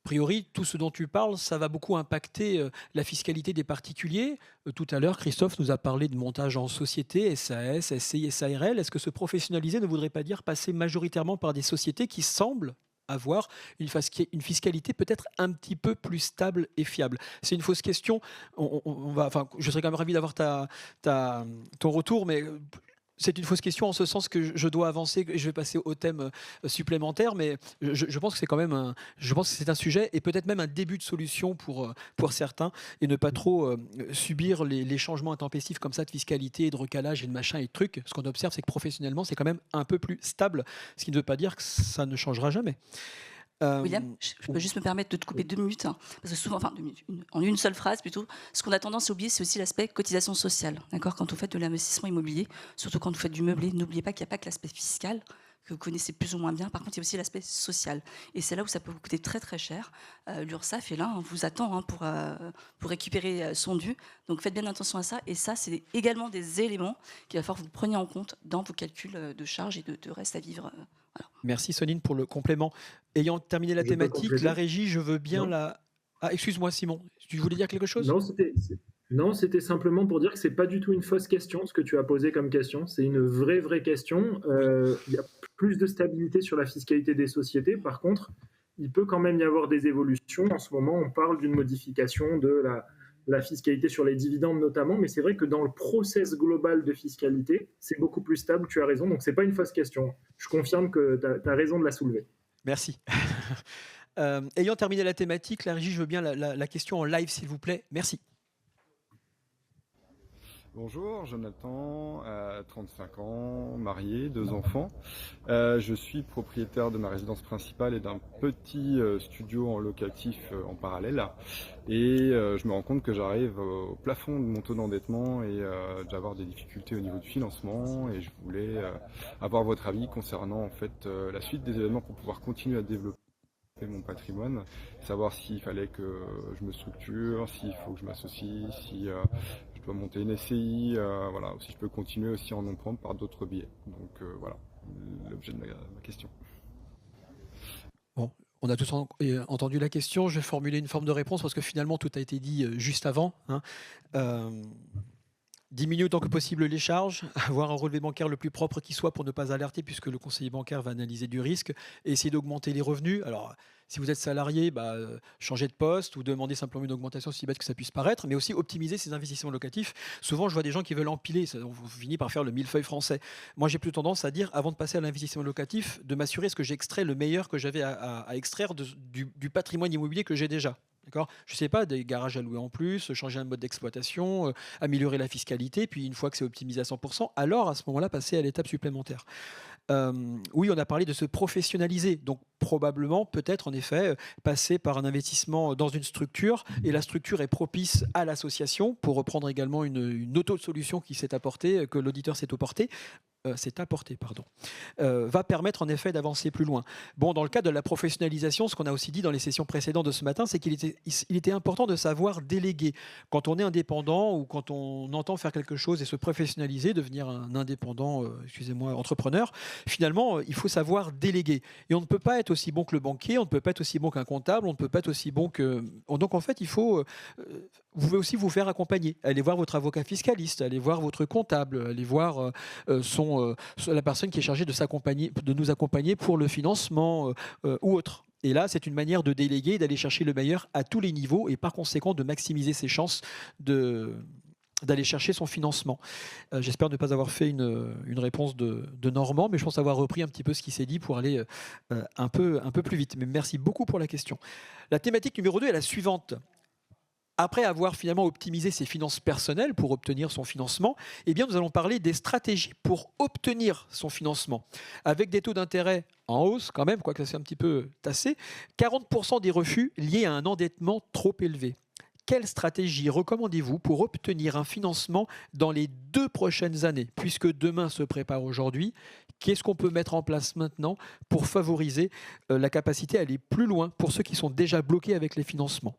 priori, tout ce dont tu parles, ça va beaucoup impacter la fiscalité des particuliers. Tout à l'heure, Christophe nous a parlé de montage en société, SAS, SCI, SARL. Est-ce que se professionnaliser ne voudrait pas dire passer majoritairement par des sociétés qui semblent avoir une fiscalité peut-être un petit peu plus stable et fiable? C'est une fausse question. Je serais quand même ravi d'avoir ton retour, mais c'est une fausse question en ce sens que je dois avancer et je vais passer au thème supplémentaire, mais je pense que c'est quand même c'est un sujet et peut-être même un début de solution pour certains et ne pas trop subir les changements intempestifs comme ça de fiscalité, de recalage et de machin et de trucs. Ce qu'on observe, c'est que professionnellement, c'est quand même un peu plus stable, ce qui ne veut pas dire que ça ne changera jamais. William, je peux juste me permettre de te couper 2 minutes, parce que souvent, en une seule phrase plutôt, ce qu'on a tendance à oublier, c'est aussi l'aspect cotisation sociale. D'accord ? Quand vous faites de l'investissement immobilier, surtout quand vous faites du meublé, n'oubliez pas qu'il n'y a pas que l'aspect fiscal, que vous connaissez plus ou moins bien. Par contre, il y a aussi l'aspect social. Et c'est là où ça peut vous coûter très très cher. L'URSSAF est là, vous attend pour récupérer son dû. Donc faites bien attention à ça. Et ça, c'est également des éléments qu'il va falloir que vous preniez en compte dans vos calculs de charges et de reste à vivre. Voilà. Merci Sonine pour le complément. Ayant terminé la thématique, la régie, je veux bien la... Ah, excuse-moi Simon, tu voulais dire quelque chose ? Non, c'était simplement pour dire que c'est pas du tout une fausse question, ce que tu as posé comme question. C'est une vraie question. Il y a plus de stabilité sur la fiscalité des sociétés. Par contre, il peut quand même y avoir des évolutions. En ce moment, on parle d'une modification de la fiscalité sur les dividendes notamment, mais c'est vrai que dans le process global de fiscalité, c'est beaucoup plus stable, tu as raison, donc c'est pas une fausse question. Je confirme que tu as raison de la soulever. Merci. Ayant terminé la thématique, la régie, je veux bien la question en live, s'il vous plaît. Merci. Bonjour, Jonathan, 35 ans, marié, 2 enfants. Je suis propriétaire de ma résidence principale et d'un petit studio en locatif en parallèle. Et je me rends compte que j'arrive au plafond de mon taux d'endettement et d'avoir des difficultés au niveau du financement. Et je voulais avoir votre avis concernant en fait la suite des événements pour pouvoir continuer à développer mon patrimoine, savoir s'il fallait que je me structure, s'il faut que je m'associe, si je dois monter une SCI, voilà, si je peux continuer aussi en nom propre par d'autres biais. Donc voilà, l'objet de ma question. Bon, on a tous entendu la question, je vais formuler une forme de réponse parce que finalement tout a été dit juste avant. Diminuer autant que possible les charges, avoir un relevé bancaire le plus propre qui soit pour ne pas alerter puisque le conseiller bancaire va analyser du risque et essayer d'augmenter les revenus. Alors, si vous êtes salarié, changez de poste ou demandez simplement une augmentation si bête que ça puisse paraître, mais aussi optimiser ses investissements locatifs. Souvent, je vois des gens qui veulent empiler, on finit par faire le millefeuille français. Moi, j'ai plutôt tendance à dire, avant de passer à l'investissement locatif, de m'assurer que j'extrais le meilleur que j'avais à extraire du patrimoine immobilier que j'ai déjà. D'accord ? Je ne sais pas, des garages à louer en plus, changer un mode d'exploitation, améliorer la fiscalité, puis une fois que c'est optimisé à 100%, alors à ce moment-là, passer à l'étape supplémentaire. Oui, on a parlé de se professionnaliser, donc probablement, peut-être en effet, passer par un investissement dans une structure, et la structure est propice à l'association, pour reprendre également une auto-solution qui s'est apportée, que l'auditeur s'est apporté, va permettre en effet d'avancer plus loin. Bon, dans le cadre de la professionnalisation, ce qu'on a aussi dit dans les sessions précédentes de ce matin, c'est qu'il était important de savoir déléguer. Quand on est indépendant ou quand on entend faire quelque chose et se professionnaliser, devenir un indépendant, entrepreneur, finalement, il faut savoir déléguer. Et on ne peut pas être aussi bon que le banquier, on ne peut pas être aussi bon qu'un comptable, on ne peut pas être aussi bon que... Donc en fait, il faut... Vous pouvez aussi vous faire accompagner. Allez voir votre avocat fiscaliste, allez voir votre comptable, allez voir la personne qui est chargée de nous accompagner pour le financement ou autre. Et là, c'est une manière de déléguer, d'aller chercher le meilleur à tous les niveaux et par conséquent de maximiser ses chances d'aller chercher son financement. J'espère ne pas avoir fait une réponse de Normand, mais je pense avoir repris un petit peu ce qui s'est dit pour aller un peu plus vite. Mais merci beaucoup pour la question. La thématique numéro 2 est la suivante. Après avoir finalement optimisé ses finances personnelles pour obtenir son financement, eh bien, nous allons parler des stratégies pour obtenir son financement. Avec des taux d'intérêt en hausse quand même, quoique ça soit un petit peu tassé, 40% des refus liés à un endettement trop élevé. Quelle stratégie recommandez-vous pour obtenir un financement dans les 2 prochaines années? Puisque demain se prépare aujourd'hui, qu'est-ce qu'on peut mettre en place maintenant pour favoriser la capacité à aller plus loin pour ceux qui sont déjà bloqués avec les financements?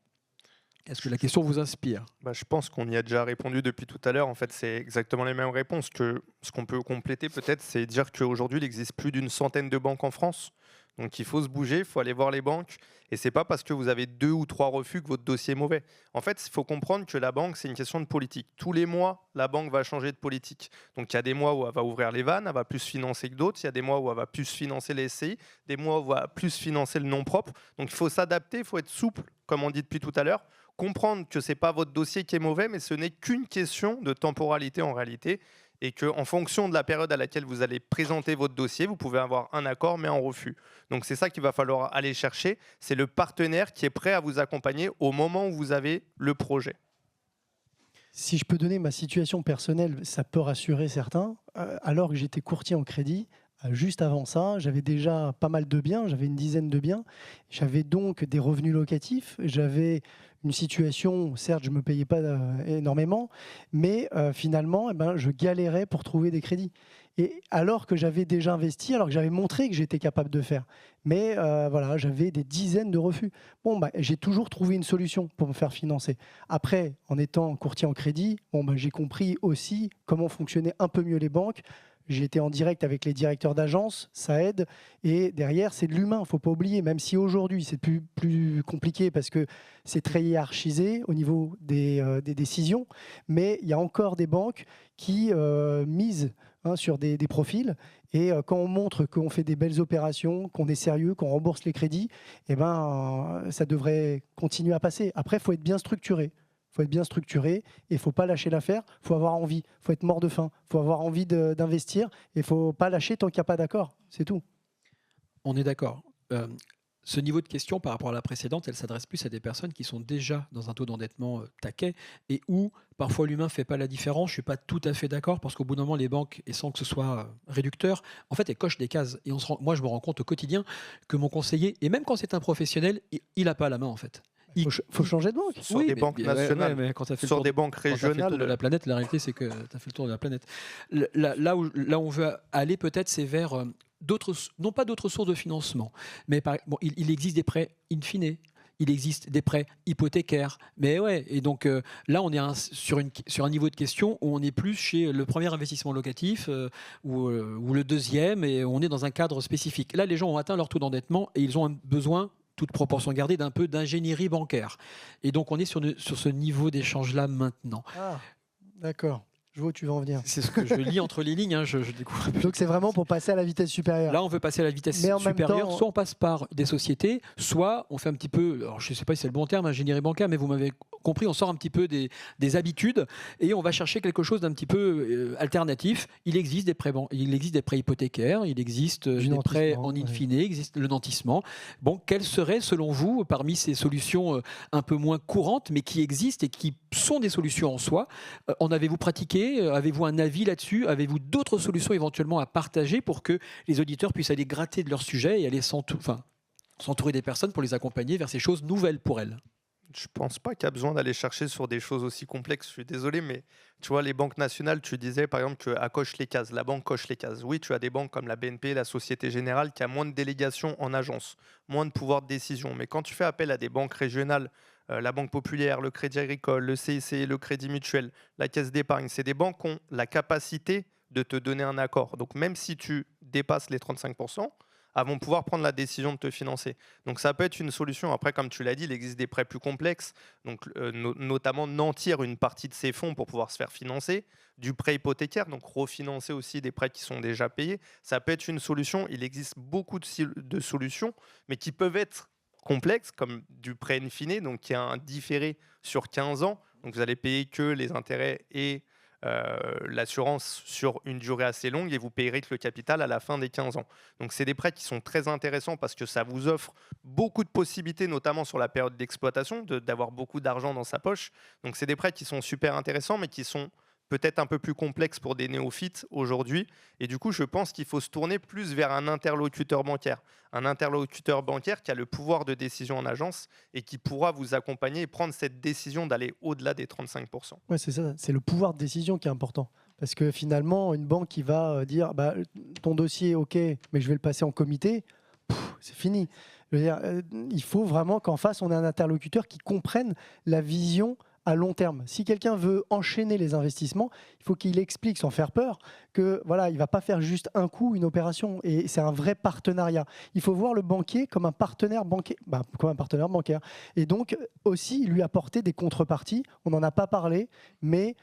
Est-ce que la question vous inspire? Je pense qu'on y a déjà répondu depuis tout à l'heure. En fait, c'est exactement les mêmes réponses. Ce qu'on peut compléter peut-être, c'est dire qu'aujourd'hui, il existe plus d'une centaine de banques en France. Donc il faut se bouger, il faut aller voir les banques. Et ce n'est pas parce que vous avez 2 ou 3 refus que votre dossier est mauvais. En fait, il faut comprendre que la banque, c'est une question de politique. Tous les mois, la banque va changer de politique. Donc il y a des mois où elle va ouvrir les vannes, elle va plus financer que d'autres. Il y a des mois où elle va plus financer les SCI, des mois où elle va plus financer le nom propre. Donc il faut s'adapter, il faut être souple, comme on dit depuis tout à l'heure. Comprendre que ce n'est pas votre dossier qui est mauvais, mais ce n'est qu'une question de temporalité en réalité. Et qu'en fonction de la période à laquelle vous allez présenter votre dossier, vous pouvez avoir un accord mais un refus. Donc c'est ça qu'il va falloir aller chercher, c'est le partenaire qui est prêt à vous accompagner au moment où vous avez le projet. Si je peux donner ma situation personnelle, ça peut rassurer certains. Alors que j'étais courtier en crédit, juste avant ça, j'avais déjà pas mal de biens, j'avais une dizaine de biens. J'avais donc des revenus locatifs, j'avais une situation, certes, je ne me payais pas énormément, mais finalement, je galérais pour trouver des crédits. Et alors que j'avais déjà investi, alors que j'avais montré que j'étais capable de faire. Mais voilà, j'avais des dizaines de refus. J'ai toujours trouvé une solution pour me faire financer. Après, en étant courtier en crédit, j'ai compris aussi comment fonctionnaient un peu mieux les banques. J'ai été en direct avec les directeurs d'agence, ça aide. Et derrière, c'est de l'humain, il ne faut pas oublier, même si aujourd'hui, c'est plus compliqué parce que c'est très hiérarchisé au niveau des décisions. Mais il y a encore des banques qui misent sur des profils. Et quand on montre qu'on fait des belles opérations, qu'on est sérieux, qu'on rembourse les crédits, ça devrait continuer à passer. Après, il faut être bien structuré. Il faut être bien structuré et il ne faut pas lâcher l'affaire. Il faut avoir envie. Il faut être mort de faim. Il faut avoir envie d'investir et il ne faut pas lâcher tant qu'il n'y a pas d'accord. C'est tout. On est d'accord. Ce niveau de question par rapport à la précédente, elle s'adresse plus à des personnes qui sont déjà dans un taux d'endettement taquet et où parfois l'humain ne fait pas la différence. Je ne suis pas tout à fait d'accord parce qu'au bout d'un moment, les banques, et sans que ce soit réducteur, en fait, elles cochent des cases. Et moi, je me rends compte au quotidien que mon conseiller, et même quand c'est un professionnel, il n'a pas la main en fait. Il faut changer de banque. Sur des banques nationales, mais quand sur des banques régionales. De la planète, la réalité, c'est que tu as fait le tour de la planète. Là où on veut aller, peut-être, c'est vers non pas d'autres sources de financement, mais il existe des prêts in fine. Il existe des prêts hypothécaires. Mais ouais, et donc là, on est sur un niveau de question où on est plus chez le premier investissement locatif ou le deuxième, et on est dans un cadre spécifique. Là, les gens ont atteint leur taux d'endettement et ils ont un besoin, toute proportion gardée, d'un peu d'ingénierie bancaire. Et donc, on est sur ce niveau d'échange-là maintenant. Ah, d'accord. Je vois où tu vas en venir. C'est ce que je lis entre les lignes, je découvre. Donc, c'est vraiment pour passer à la vitesse supérieure. Là, on veut passer à la vitesse supérieure. Soit on passe par des sociétés, soit on fait un petit peu, alors je ne sais pas si c'est le bon terme, ingénierie bancaire, mais vous m'avez compris, on sort un petit peu des habitudes et on va chercher quelque chose d'un petit peu alternatif. Il existe des prêts hypothécaires, il existe des prêts en in fine, il existe le nantissement. Bon, quelles seraient, selon vous, parmi ces solutions un peu moins courantes, mais qui existent et qui sont des solutions en soi, en avez-vous pratiqué? Avez-vous un avis là-dessus? Avez-vous d'autres solutions éventuellement à partager pour que les auditeurs puissent aller gratter de leur sujet et aller s'entourer des personnes pour les accompagner vers ces choses nouvelles pour elles? Je ne pense pas qu'il y a besoin d'aller chercher sur des choses aussi complexes. Je suis désolé, mais tu vois, les banques nationales, tu disais par exemple qu'elle coche les cases. La banque coche les cases. Oui, tu as des banques comme la BNP, la Société Générale, qui a moins de délégations en agence, moins de pouvoir de décision. Mais quand tu fais appel à des banques régionales, la Banque Populaire, le Crédit Agricole, le CIC, le Crédit Mutuel, la Caisse d'Épargne, c'est des banques qui ont la capacité de te donner un accord. Donc même si tu dépasses les 35%, vont pouvoir prendre la décision de te financer. Donc ça peut être une solution. Après, comme tu l'as dit, il existe des prêts plus complexes, donc notamment nantir une partie de ces fonds pour pouvoir se faire financer, du prêt hypothécaire, donc refinancer aussi des prêts qui sont déjà payés. Ça peut être une solution. Il existe beaucoup de solutions, mais qui peuvent être complexes, comme du prêt in fine, donc qui a un différé sur 15 ans. Donc vous allez payer que les intérêts et l'assurance sur une durée assez longue et vous payerez que le capital à la fin des 15 ans. Donc c'est des prêts qui sont très intéressants parce que ça vous offre beaucoup de possibilités, notamment sur la période d'exploitation, d'avoir beaucoup d'argent dans sa poche. Donc c'est des prêts qui sont super intéressants, mais qui sont peut-être un peu plus complexes pour des néophytes aujourd'hui. Et du coup, je pense qu'il faut se tourner plus vers un interlocuteur bancaire. Un interlocuteur bancaire qui a le pouvoir de décision en agence et qui pourra vous accompagner et prendre cette décision d'aller au-delà des 35%. Ouais, c'est ça, c'est le pouvoir de décision qui est important. Parce que finalement, une banque qui va dire bah, ton dossier, ok, mais je vais le passer en comité, c'est fini. Je veux dire, il faut vraiment qu'en face, on ait un interlocuteur qui comprenne la vision à long terme. Si quelqu'un veut enchaîner les investissements, il faut qu'il explique sans faire peur que voilà, il va pas faire juste un coup une opération et c'est un vrai partenariat. Il faut voir le banquier comme un partenaire bancaire, comme un partenaire bancaire et donc aussi lui apporter des contreparties. On n'en a pas parlé, mais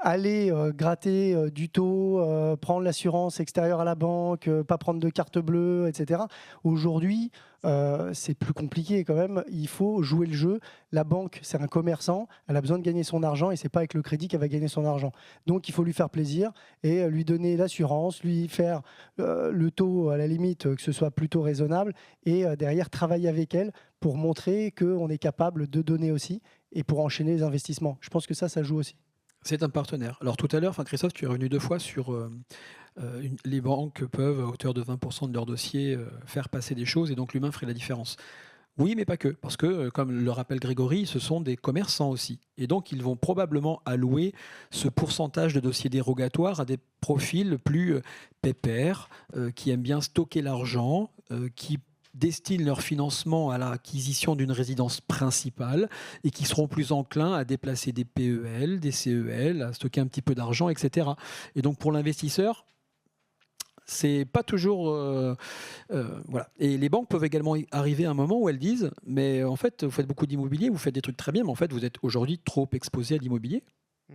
aller gratter du taux, prendre l'assurance extérieure à la banque, pas prendre de carte bleue, etc. Aujourd'hui, c'est plus compliqué quand même. Il faut jouer le jeu. La banque, c'est un commerçant. Elle a besoin de gagner son argent et c'est pas avec le crédit qu'elle va gagner son argent. Donc, il faut lui faire plaisir et lui donner l'assurance, lui faire le taux à la limite que ce soit plutôt raisonnable et derrière travailler avec elle pour montrer qu'on est capable de donner aussi et pour enchaîner les investissements. Je pense que ça joue aussi. C'est un partenaire. Alors tout à l'heure, Christophe, tu es revenu 2 fois sur les banques peuvent, à hauteur de 20% de leur dossier, faire passer des choses et donc l'humain ferait la différence. Oui, mais pas que, parce que, comme le rappelle Grégory, ce sont des commerçants aussi. Et donc, ils vont probablement allouer ce pourcentage de dossiers dérogatoires à des profils plus pépères, qui aiment bien stocker l'argent, qui destinent leur financement à l'acquisition d'une résidence principale et qui seront plus enclins à déplacer des PEL, des CEL, à stocker un petit peu d'argent, etc. Et donc pour l'investisseur, c'est pas toujours voilà. Et les banques peuvent également arriver à un moment où elles disent mais en fait vous faites beaucoup d'immobilier, vous faites des trucs très bien, mais en fait vous êtes aujourd'hui trop exposé à l'immobilier.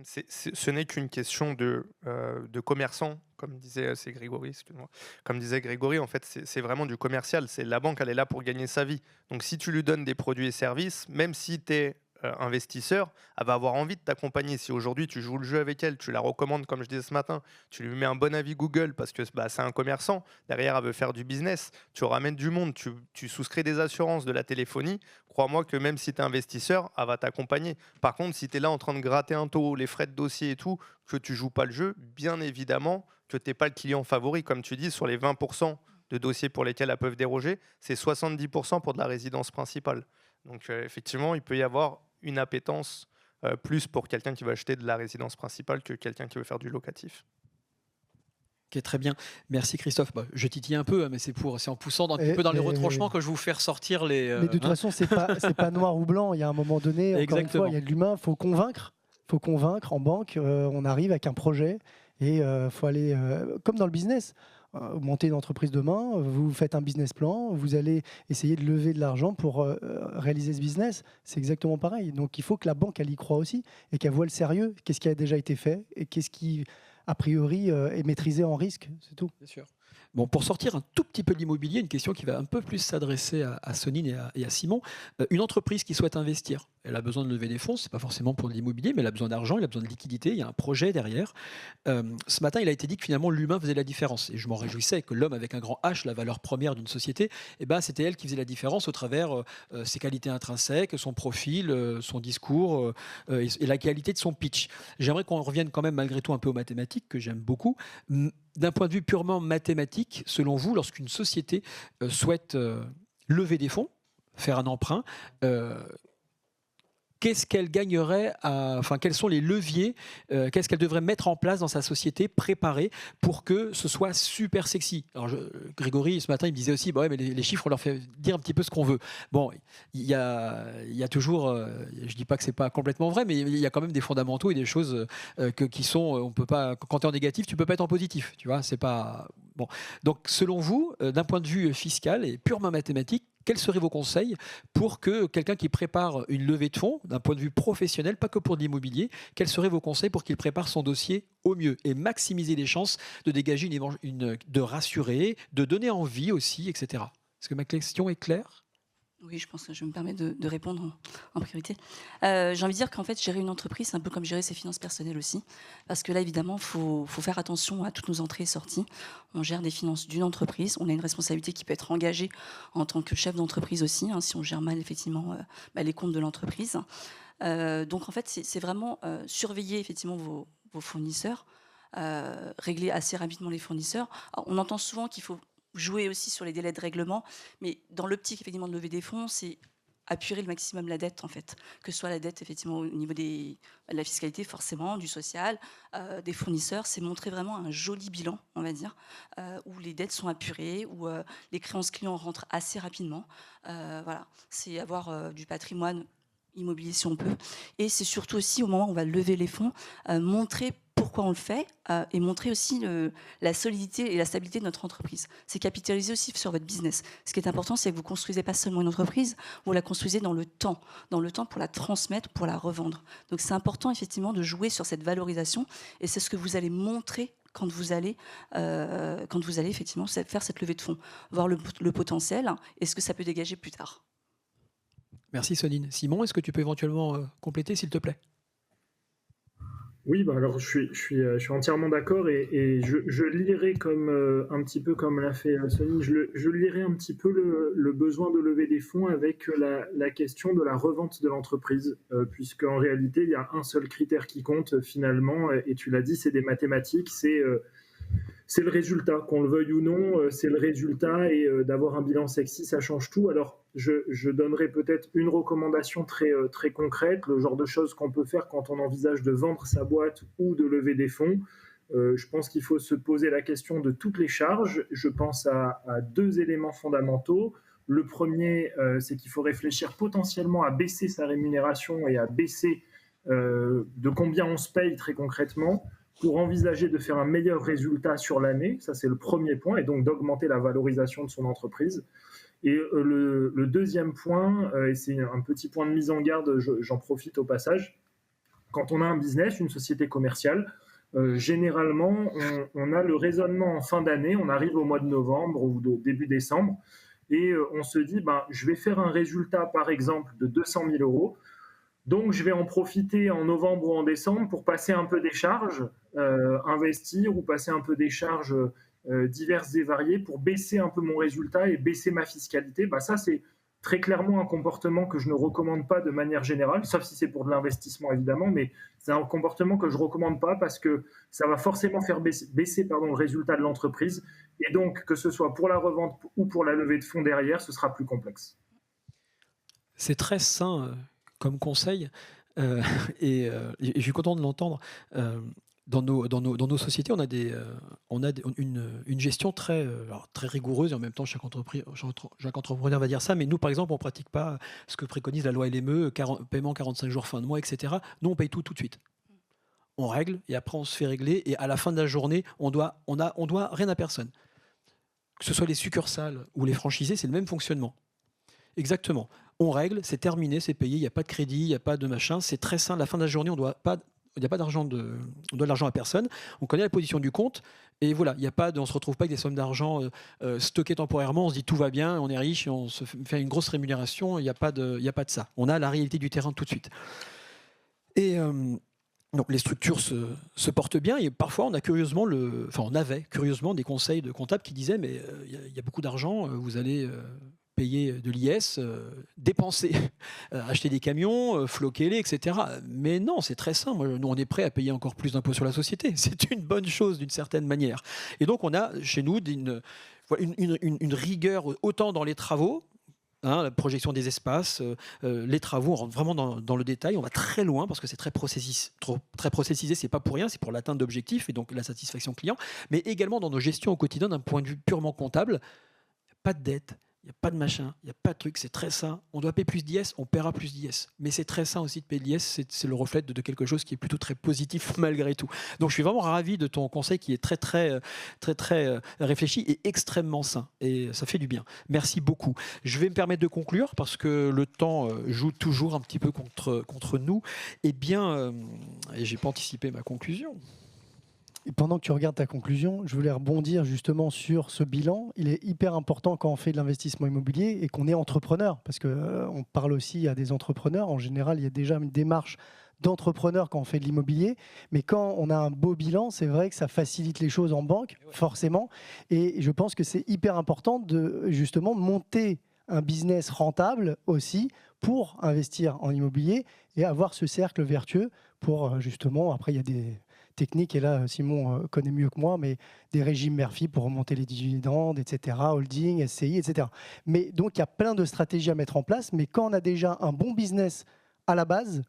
Ce n'est qu'une question de commerçant, comme disait Grégory, excuse-moi. Comme disait Grégory, en fait, c'est vraiment du commercial. C'est la banque, elle est là pour gagner sa vie. Donc, si tu lui donnes des produits et services, même si tu es investisseur, elle va avoir envie de t'accompagner. Si aujourd'hui tu joues le jeu avec elle, tu la recommandes comme je disais ce matin, tu lui mets un bon avis Google parce que c'est un commerçant, derrière elle veut faire du business, tu ramènes du monde, tu souscris des assurances, de la téléphonie, crois-moi que même si tu es investisseur, elle va t'accompagner. Par contre, si tu es là en train de gratter un taux, les frais de dossier et tout, que tu joues pas le jeu, bien évidemment que tu n'es pas le client favori, comme tu dis, sur les 20% de dossiers pour lesquels elles peuvent déroger, c'est 70% pour de la résidence principale. Donc effectivement, il peut y avoir une appétence plus pour quelqu'un qui va acheter de la résidence principale que quelqu'un qui veut faire du locatif. Ok, très bien. Merci Christophe. Je titille un peu, mais c'est en poussant un petit peu dans les retranchements que je vous fais ressortir les... Mais de toute façon, c'est pas noir ou blanc. Il y a un moment donné, encore une fois, il y a de l'humain. Il faut convaincre. En banque, on arrive avec un projet et il faut aller, comme dans le business, monter une entreprise demain, vous faites un business plan, vous allez essayer de lever de l'argent pour réaliser ce business. C'est exactement pareil. Donc il faut que la banque, elle y croit aussi et qu'elle voit le sérieux. Qu'est-ce qui a déjà été fait et qu'est-ce qui, a priori, est maîtrisé en risque. C'est tout. Bien sûr. Bon, pour sortir un tout petit peu de l'immobilier, une question qui va un peu plus s'adresser à Sonine et à Simon. Une entreprise qui souhaite investir, elle a besoin de lever des fonds, ce n'est pas forcément pour de l'immobilier, mais elle a besoin d'argent, elle a besoin de liquidité, il y a un projet derrière. Ce matin, il a été dit que finalement l'humain faisait la différence. Et je m'en réjouissais que l'homme avec un grand H, la valeur première d'une société, c'était elle qui faisait la différence au travers ses qualités intrinsèques, son profil, son discours et la qualité de son pitch. J'aimerais qu'on revienne quand même malgré tout un peu aux mathématiques, que j'aime beaucoup. D'un point de vue purement mathématique, selon vous, lorsqu'une société souhaite lever des fonds, faire un emprunt, qu'est-ce qu'elle gagnerait enfin, quels sont les leviers, qu'est-ce qu'elle devrait mettre en place dans sa société, préparer pour que ce soit super sexy. Alors, Grégory, ce matin, il me disait aussi, bah ouais, mais les chiffres, on leur fait dire un petit peu ce qu'on veut. Bon, il y a toujours, je dis pas que c'est pas complètement vrai, mais il y a quand même des fondamentaux et des choses qui sont, on peut pas, quand tu es en négatif, tu peux pas être en positif, tu vois, c'est pas bon. Donc, selon vous, d'un point de vue fiscal et purement mathématique, quels seraient vos conseils pour que quelqu'un qui prépare une levée de fonds, d'un point de vue professionnel, pas que pour de l'immobilier, quels seraient vos conseils pour qu'il prépare son dossier au mieux et maximiser les chances de dégager de rassurer, de donner envie aussi, etc. Est-ce que ma question est claire ? Oui, je pense que je me permets de répondre en priorité. J'ai envie de dire qu'en fait, gérer une entreprise, c'est un peu comme gérer ses finances personnelles aussi. Parce que là, évidemment, il faut faire attention à toutes nos entrées et sorties. On gère des finances d'une entreprise. On a une responsabilité qui peut être engagée en tant que chef d'entreprise aussi, si on gère mal, effectivement, les comptes de l'entreprise. Donc, en fait, c'est vraiment surveiller, effectivement, vos fournisseurs, régler assez rapidement les fournisseurs. Alors, on entend souvent qu'il faut jouer aussi sur les délais de règlement, mais dans l'optique effectivement de lever des fonds, c'est apurer le maximum la dette en fait, que ce soit la dette effectivement au niveau de la fiscalité forcément, du social, des fournisseurs, c'est montrer vraiment un joli bilan, on va dire, où les dettes sont apurées, où les créances clients rentrent assez rapidement. Voilà, c'est avoir du patrimoine immobilier si on peut, et c'est surtout aussi au moment où on va lever les fonds, montrer pourquoi on le fait et montrer aussi la solidité et la stabilité de notre entreprise. C'est capitaliser aussi sur votre business. Ce qui est important, c'est que vous ne construisez pas seulement une entreprise, vous la construisez dans le temps pour la transmettre, pour la revendre. Donc c'est important effectivement de jouer sur cette valorisation et c'est ce que vous allez montrer quand vous allez effectivement faire cette levée de fonds, voir le potentiel et ce que ça peut dégager plus tard. Merci Sonine. Simon, est-ce que tu peux éventuellement compléter s'il te plaît ? Oui, bah alors je suis entièrement d'accord et je lirai un petit peu comme l'a fait Sonine, je lirai un petit peu le besoin de lever des fonds avec la question de la revente de l'entreprise, puisqu'en réalité, il y a un seul critère qui compte finalement, et tu l'as dit, c'est des mathématiques, c'est le résultat, qu'on le veuille ou non, c'est le résultat et d'avoir un bilan sexy, ça change tout. Alors, je donnerai peut-être une recommandation très, très concrète, le genre de choses qu'on peut faire quand on envisage de vendre sa boîte ou de lever des fonds. Je pense qu'il faut se poser la question de toutes les charges. Je pense à deux éléments fondamentaux. Le premier, c'est qu'il faut réfléchir potentiellement à baisser sa rémunération et à baisser de combien on se paye très concrètement, pour envisager de faire un meilleur résultat sur l'année. Ça, c'est le premier point, et donc d'augmenter la valorisation de son entreprise. Et le deuxième point, et c'est un petit point de mise en garde, j'en profite au passage, quand on a un business, une société commerciale, généralement, on a le raisonnement en fin d'année, on arrive au mois de novembre ou de début décembre, et on se dit, je vais faire un résultat, par exemple, de 200 000 €. Donc, je vais en profiter en novembre ou en décembre pour passer un peu des charges, investir ou passer un peu des charges diverses et variées pour baisser un peu mon résultat et baisser ma fiscalité. Ça, c'est très clairement un comportement que je ne recommande pas de manière générale, sauf si c'est pour de l'investissement évidemment, mais c'est un comportement que je ne recommande pas parce que ça va forcément faire baisser le résultat de l'entreprise. Et donc, que ce soit pour la revente ou pour la levée de fonds derrière, ce sera plus complexe. C'est très sain comme conseil, et je suis content de l'entendre. Dans nos sociétés, on a une gestion très rigoureuse, et en même temps, chaque entrepreneur va dire ça, mais nous, par exemple, on ne pratique pas ce que préconise la loi LME, paiement 45 jours fin de mois, etc. Nous, on paye tout de suite. On règle, et après, on se fait régler, et à la fin de la journée, on doit rien à personne. Que ce soit les succursales ou les franchisés, c'est le même fonctionnement. Exactement. On règle, c'est terminé, c'est payé, il n'y a pas de crédit, il n'y a pas de machin, c'est très simple. À la fin de la journée, il n'y a pas d'argent, on doit de l'argent à personne. On connaît la position du compte et voilà, on ne se retrouve pas avec des sommes d'argent stockées temporairement. On se dit tout va bien, on est riche, et on se fait une grosse rémunération. Il n'y a pas de ça. On a la réalité du terrain tout de suite. Et donc les structures se portent bien et parfois on avait curieusement des conseils de comptables qui disaient mais il y a beaucoup d'argent, vous allez payer de l'IS, dépenser, acheter des camions, floquer-les, etc. Mais non, c'est très simple. Nous, on est prêt à payer encore plus d'impôts sur la société. C'est une bonne chose d'une certaine manière. Et donc, on a chez nous une rigueur autant dans les travaux La projection des espaces, les travaux, on rentre vraiment dans le détail, on va très loin parce que c'est très processisé, c'est pas pour rien, c'est pour l'atteinte d'objectifs et donc la satisfaction client, mais également dans nos gestions au quotidien d'un point de vue purement comptable, pas de dette. Il n'y a pas de machin, il n'y a pas de truc, c'est très sain. On doit payer plus d'IS, on paiera plus d'IS. Mais c'est très sain aussi de payer de l'IS, c'est le reflet de quelque chose qui est plutôt très positif malgré tout. Donc je suis vraiment ravi de ton conseil qui est très réfléchi et extrêmement sain. Et ça fait du bien. Merci beaucoup. Je vais me permettre de conclure parce que le temps joue toujours un petit peu contre nous. Eh bien, et je n'ai pas anticipé ma conclusion. Et pendant que tu regardes ta conclusion, je voulais rebondir justement sur ce bilan. Il est hyper important quand on fait de l'investissement immobilier et qu'on est entrepreneur, parce qu'on parle aussi à des entrepreneurs. En général, il y a déjà une démarche d'entrepreneur quand on fait de l'immobilier, mais quand on a un beau bilan, c'est vrai que ça facilite les choses en banque, forcément. Et je pense que c'est hyper important de justement monter un business rentable aussi pour investir en immobilier et avoir ce cercle vertueux pour justement, après il y a des techniques, et là Simon connaît mieux que moi, mais des régimes Murphy pour remonter les dividendes, etc., holding, SCI, etc. Mais donc il y a plein de stratégies à mettre en place, mais quand on a déjà un bon business à la base,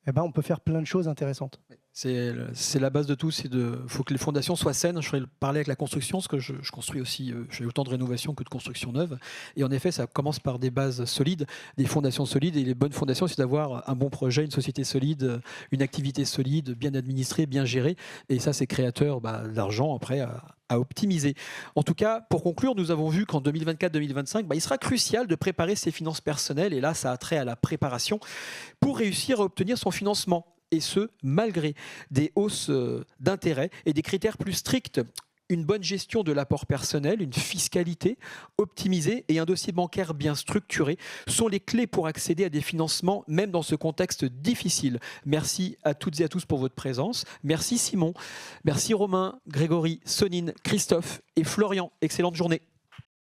eh ben, on peut faire plein de choses intéressantes. C'est la base de tout, faut que les fondations soient saines. Je vais parler avec la construction, parce que je construis aussi, je fais autant de rénovation que de construction neuve. Et en effet, ça commence par des bases solides, des fondations solides. Et les bonnes fondations, c'est d'avoir un bon projet, une société solide, une activité solide, bien administrée, bien gérée. Et ça, c'est créateur d'argent après à optimiser. En tout cas, pour conclure, nous avons vu qu'en 2024-2025, il sera crucial de préparer ses finances personnelles. Et là, ça a trait à la préparation pour réussir à obtenir son financement. Et ce, malgré des hausses d'intérêt et des critères plus stricts. Une bonne gestion de l'apport personnel, une fiscalité optimisée et un dossier bancaire bien structuré sont les clés pour accéder à des financements, même dans ce contexte difficile. Merci à toutes et à tous pour votre présence. Merci Simon, merci Romain, Grégory, Sonine, Christophe et Florian. Excellente journée.